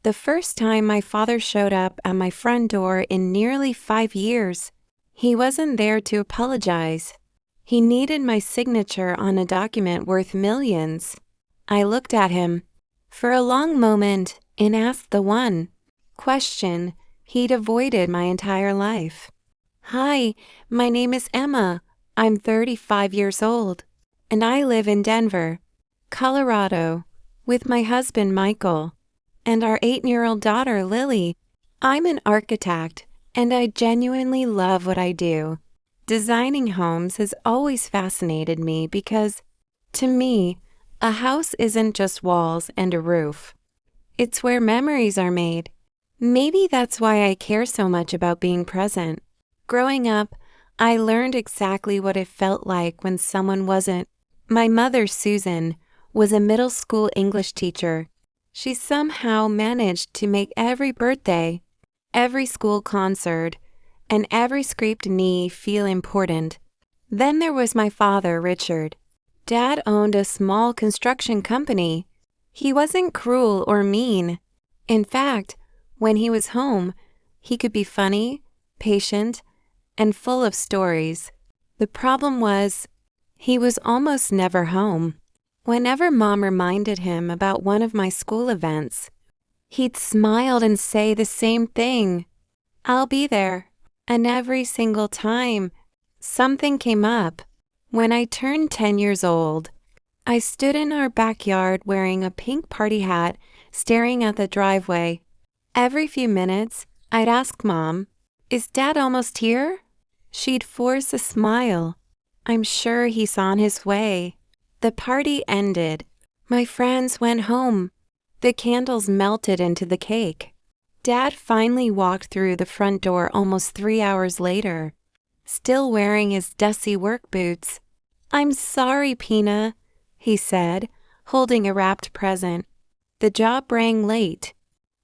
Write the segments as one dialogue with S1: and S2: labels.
S1: The first time my father showed up at my front door in nearly 5 years, he wasn't there to apologize. He needed my signature on a document worth millions. I looked at him for a long moment and asked the one question he'd avoided my entire life. "Hi, my name is Emma. I'm 35 years old, and I live in Denver, Colorado, with my husband Michael and our 8-year-old daughter Lily. I'm an architect, and I genuinely love what I do. Designing homes has always fascinated me because, to me, a house isn't just walls and a roof. It's where memories are made. Maybe that's why I care so much about being present. Growing up, I learned exactly what it felt like when someone wasn't. My mother, Susan, was a middle school English teacher. She somehow managed to make every birthday, every school concert, and every scraped knee feel important. Then there was my father, Richard. Dad owned a small construction company. He wasn't cruel or mean. In fact, when he was home, he could be funny, patient, and full of stories. The problem was, he was almost never home. Whenever Mom reminded him about one of my school events, he'd smile and say the same thing, "I'll be there." And every single time, something came up. When I turned 10 years old, I stood in our backyard wearing a pink party hat, staring at the driveway. Every few minutes, I'd ask Mom, "Is Dad almost here?" She'd force a smile. I'm sure he's on his way. The party ended. My friends went home. The candles melted into the cake. Dad finally walked through the front door almost 3 hours later, still wearing his dusty work boots. "I'm sorry, Pina," he said, holding a wrapped present. The job rang late.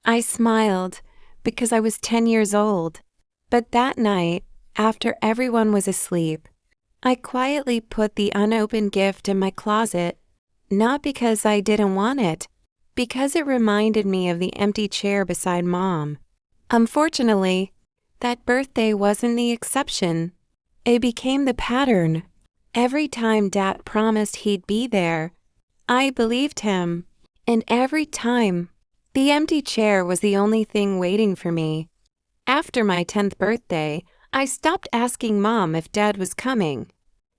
S1: I smiled because I was 10 years old. But that night, after everyone was asleep, I quietly put the unopened gift in my closet, not because I didn't want it, because it reminded me of the empty chair beside Mom. Unfortunately, that birthday wasn't the exception. It became the pattern. Every time Dad promised he'd be there, I believed him. And every time, the empty chair was the only thing waiting for me. After my 10th birthday, I stopped asking Mom if Dad was coming.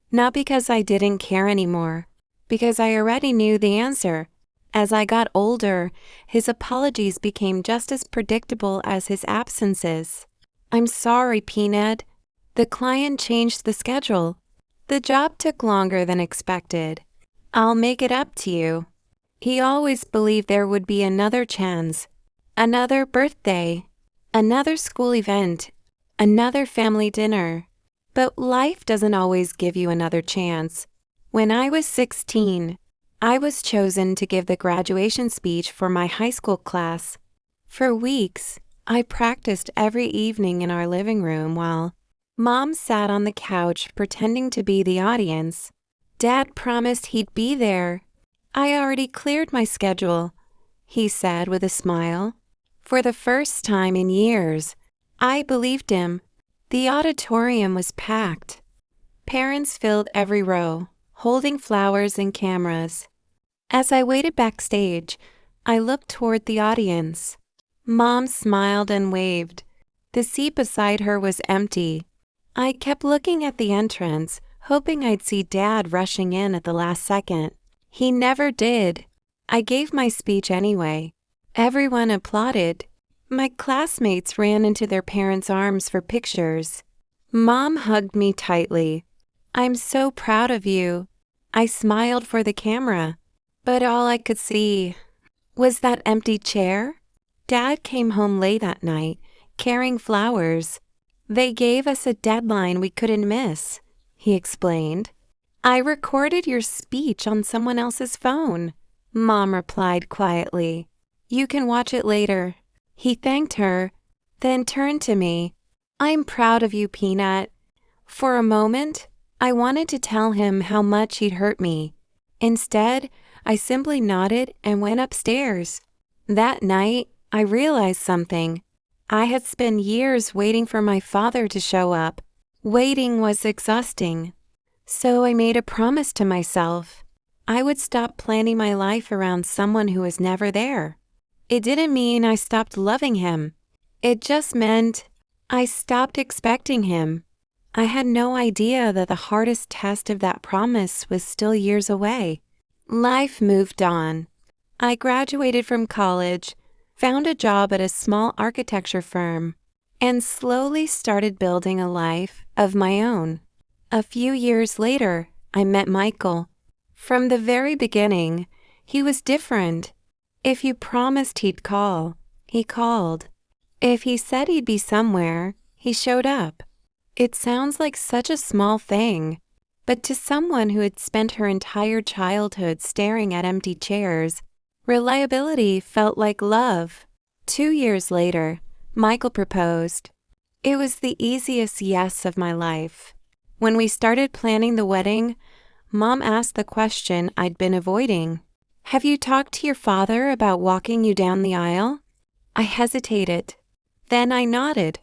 S1: Not because I didn't care anymore, because I already knew the answer. As I got older, his apologies became just as predictable as his absences. "I'm sorry, Peanut. The client changed the schedule. The job took longer than expected. I'll make it up to you." He always believed there would be another chance, another birthday, another school event, another family dinner. But life doesn't always give you another chance. When I was 16, I was chosen to give the graduation speech for my high school class. For weeks, I practiced every evening in our living room while Mom sat on the couch pretending to be the audience. Dad promised he'd be there. "I already cleared my schedule," he said with a smile. For the first time in years, I believed him. The auditorium was packed. Parents filled every row, holding flowers and cameras. As I waited backstage, I looked toward the audience. Mom smiled and waved. The seat beside her was empty. I kept looking at the entrance, hoping I'd see Dad rushing in at the last second. He never did. I gave my speech anyway. Everyone applauded. My classmates ran into their parents' arms for pictures. Mom hugged me tightly. "I'm so proud of you." I smiled for the camera, but all I could see was that empty chair. Dad came home late that night, carrying flowers. "They gave us a deadline we couldn't miss," he explained. "I recorded your speech on someone else's phone," Mom replied quietly. "You can watch it later." He thanked her, then turned to me. "I'm proud of you, Peanut." For a moment, I wanted to tell him how much he'd hurt me. Instead, I simply nodded and went upstairs. That night, I realized something. I had spent years waiting for my father to show up. Waiting was exhausting. So I made a promise to myself. I would stop planning my life around someone who was never there. It didn't mean I stopped loving him. It just meant I stopped expecting him. I had no idea that the hardest test of that promise was still years away. Life moved on. I graduated from college, found a job at a small architecture firm, and slowly started building a life of my own. A few years later, I met Michael. From the very beginning, he was different. If you promised he'd call, he called. If he said he'd be somewhere, he showed up. It sounds like such a small thing, but to someone who had spent her entire childhood staring at empty chairs, reliability felt like love. 2 years later, Michael proposed. It was the easiest yes of my life. When we started planning the wedding, Mom asked the question I'd been avoiding. "Have you talked to your father about walking you down the aisle?" I hesitated. Then I nodded.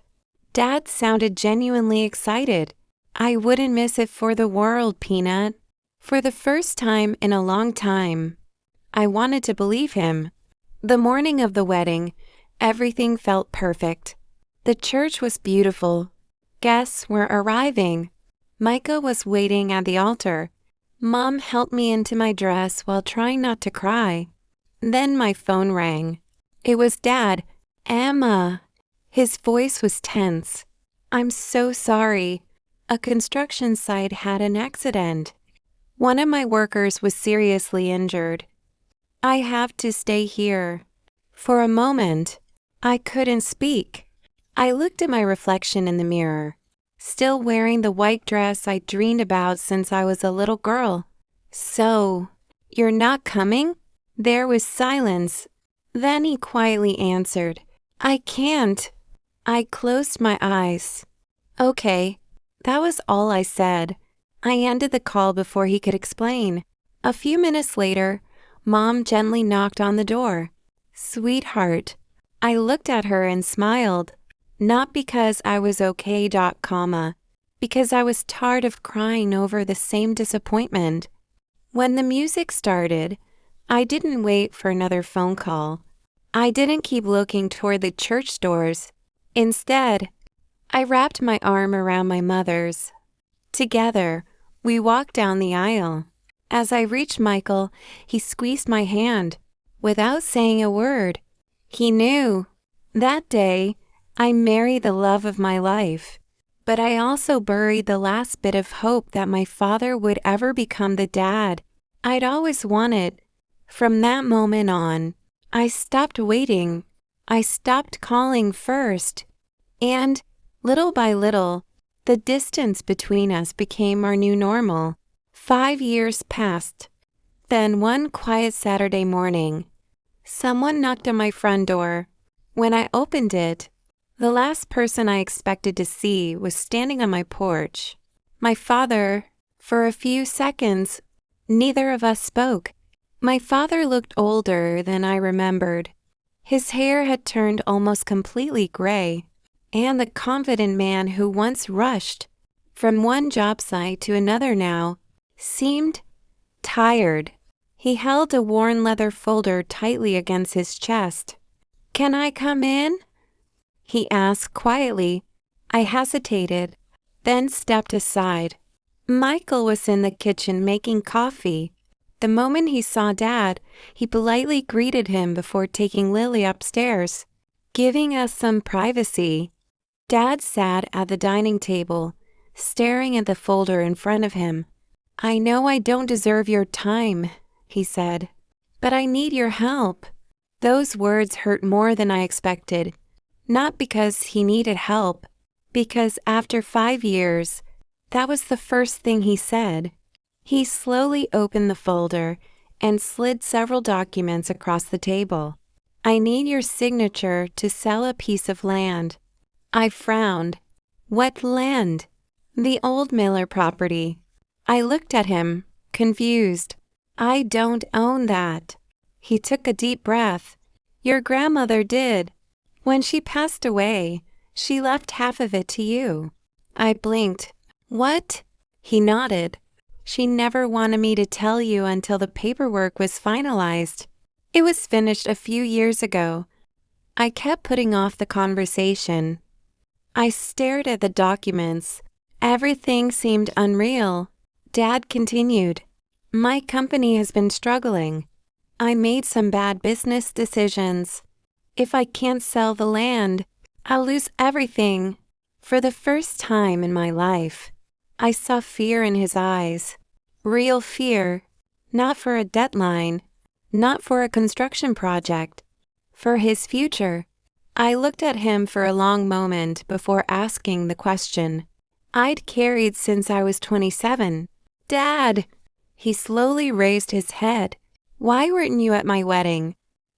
S1: Dad sounded genuinely excited. I wouldn't miss it for the world, Peanut. For the first time in a long time, I wanted to believe him. The morning of the wedding, everything felt perfect. The church was beautiful. Guests were arriving. Micah was waiting at the altar. Mom helped me into my dress while trying not to cry. Then my phone rang. It was Dad. "Emma." His voice was tense. "I'm so sorry. A construction site had an accident. One of my workers was seriously injured. I have to stay here." For a moment, I couldn't speak. I looked at my reflection in the mirror, still wearing the white dress I dreamed about since I was a little girl. "So, you're not coming?" There was silence. Then he quietly answered, "I can't." I closed my eyes. "Okay." That was all I said. I ended the call before he could explain. A few minutes later, Mom gently knocked on the door. "Sweetheart." I looked at her and smiled. Not because I was okay, because I was tired of crying over the same disappointment. When the music started, I didn't wait for another phone call. I didn't keep looking toward the church doors. Instead, I wrapped my arm around my mother's. Together, we walked down the aisle. As I reached Michael, he squeezed my hand. Without saying a word, he knew. That day, I married the love of my life. But I also buried the last bit of hope that my father would ever become the dad I'd always wanted. From that moment on, I stopped waiting. I stopped calling first. And, little by little, the distance between us became our new normal. 5 years passed. Then one quiet Saturday morning, someone knocked on my front door. When I opened it, the last person I expected to see was standing on my porch. My father. For a few seconds, neither of us spoke. My father looked older than I remembered. His hair had turned almost completely gray, and the confident man who once rushed from one job site to another now seemed tired. He held a worn leather folder tightly against his chest. "Can I come in?" he asked quietly. I hesitated, then stepped aside. Michael was in the kitchen making coffee. The moment he saw Dad, he politely greeted him before taking Lily upstairs, giving us some privacy. Dad sat at the dining table, staring at the folder in front of him. "I know I don't deserve your time," he said, "but I need your help." Those words hurt more than I expected. Not because he needed help, because after 5 years, that was the first thing he said. He slowly opened the folder and slid several documents across the table. "I need your signature to sell a piece of land." I frowned. "What land?" "The old Miller property." I looked at him, confused. "I don't own that." He took a deep breath. Your grandmother did. When she passed away, she left half of it to you. I blinked. What? He nodded. She never wanted me to tell you until the paperwork was finalized. It was finished a few years ago. I kept putting off the conversation. I stared at the documents. Everything seemed unreal. Dad continued. My company has been struggling. I made some bad business decisions. If I can't sell the land, I'll lose everything. For the first time in my life, I saw fear in his eyes. Real fear. Not for a deadline. Not for a construction project. For his future. I looked at him for a long moment before asking the question. I'd carried since I was 27. Dad! He slowly raised his head. Why weren't you at my wedding?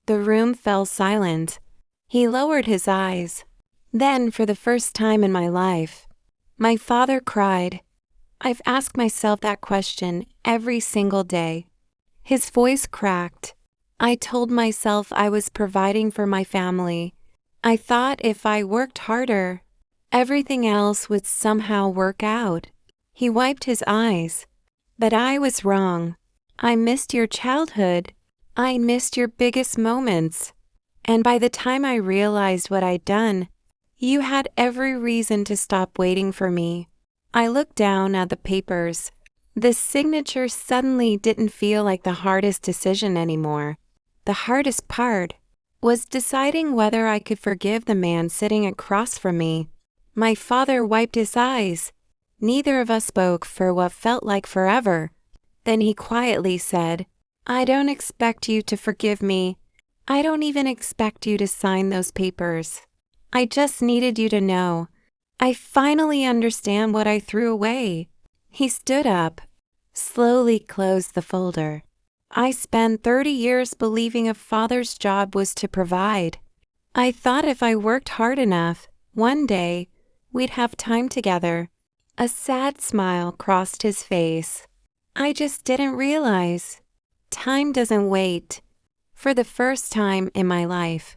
S1: The room fell silent. He lowered his eyes. Then, for the first time in my life, my father cried. I've asked myself that question every single day. His voice cracked. I told myself I was providing for my family. I thought if I worked harder, everything else would somehow work out. He wiped his eyes. But I was wrong. I missed your childhood. I missed your biggest moments. And by the time I realized what I'd done, you had every reason to stop waiting for me. I looked down at the papers. The signature suddenly didn't feel like the hardest decision anymore. The hardest part was deciding whether I could forgive the man sitting across from me. My father wiped his eyes. Neither of us spoke for what felt like forever. Then he quietly said, I don't expect you to forgive me. I don't even expect you to sign those papers. I just needed you to know. I finally understand what I threw away. He stood up, slowly closed the folder. I spent 30 years believing a father's job was to provide. I thought if I worked hard enough, one day, we'd have time together. A sad smile crossed his face. I just didn't realize. Time doesn't wait. For the first time in my life,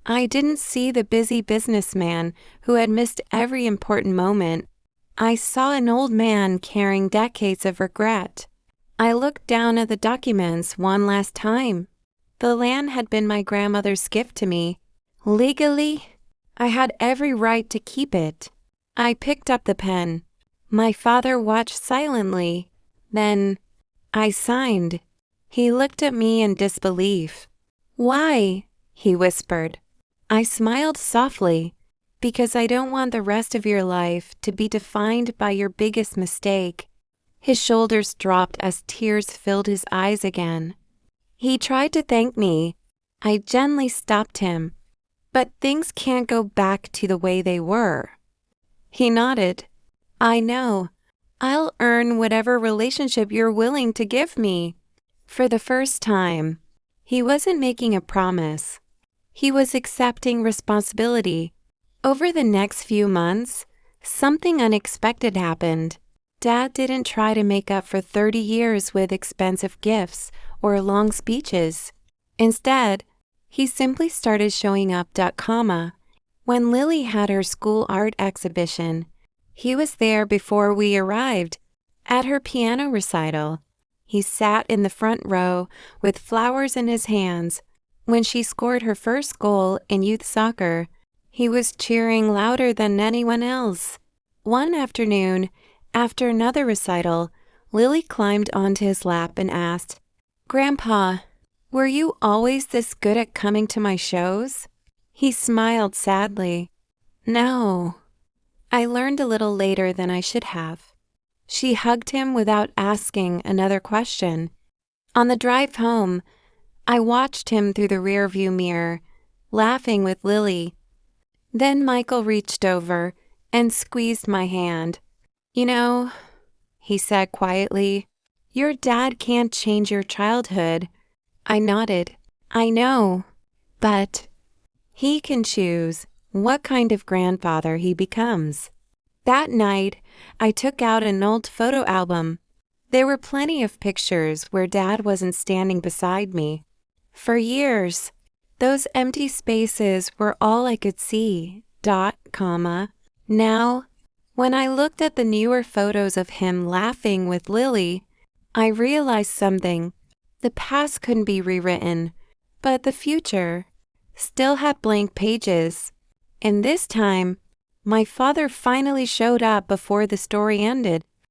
S1: I didn't see the busy businessman who had missed every important moment. I saw an old man carrying decades of regret. I looked down at the documents one last time. The land had been my grandmother's gift to me. Legally, I had every right to keep it. I picked up the pen. My father watched silently. Then, I signed. He looked at me in disbelief. Why? He whispered. I smiled softly. Because I don't want the rest of your life to be defined by your biggest mistake. His shoulders dropped as tears filled his eyes again. He tried to thank me. I gently stopped him. But things can't go back to the way they were. He nodded. I know. I'll earn whatever relationship you're willing to give me. For the first time, he wasn't making a promise. He was accepting responsibility. Over the next few months, something unexpected happened. Dad didn't try to make up for 30 years with expensive gifts or long speeches. Instead, he simply started showing up. When Lily had her school art exhibition, he was there before we arrived. At her piano recital, he sat in the front row with flowers in his hands. When she scored her first goal in youth soccer, he was cheering louder than anyone else. One afternoon, after another recital, Lily climbed onto his lap and asked, Grandpa, were you always this good at coming to my shows? He smiled sadly. No. I learned a little later than I should have. She hugged him without asking another question. On the drive home, I watched him through the rearview mirror, laughing with Lily. Then Michael reached over and squeezed my hand. You know, he said quietly, your dad can't change your childhood. I nodded. I know, but he can choose what kind of grandfather he becomes. That night, I took out an old photo album. There were plenty of pictures where Dad wasn't standing beside me. For years, Those empty spaces were all I could see. Now, when I looked at the newer photos of him laughing with Lily, I realized something. The past couldn't be rewritten, but the future still had blank pages. And this time, my father finally showed up before the story ended.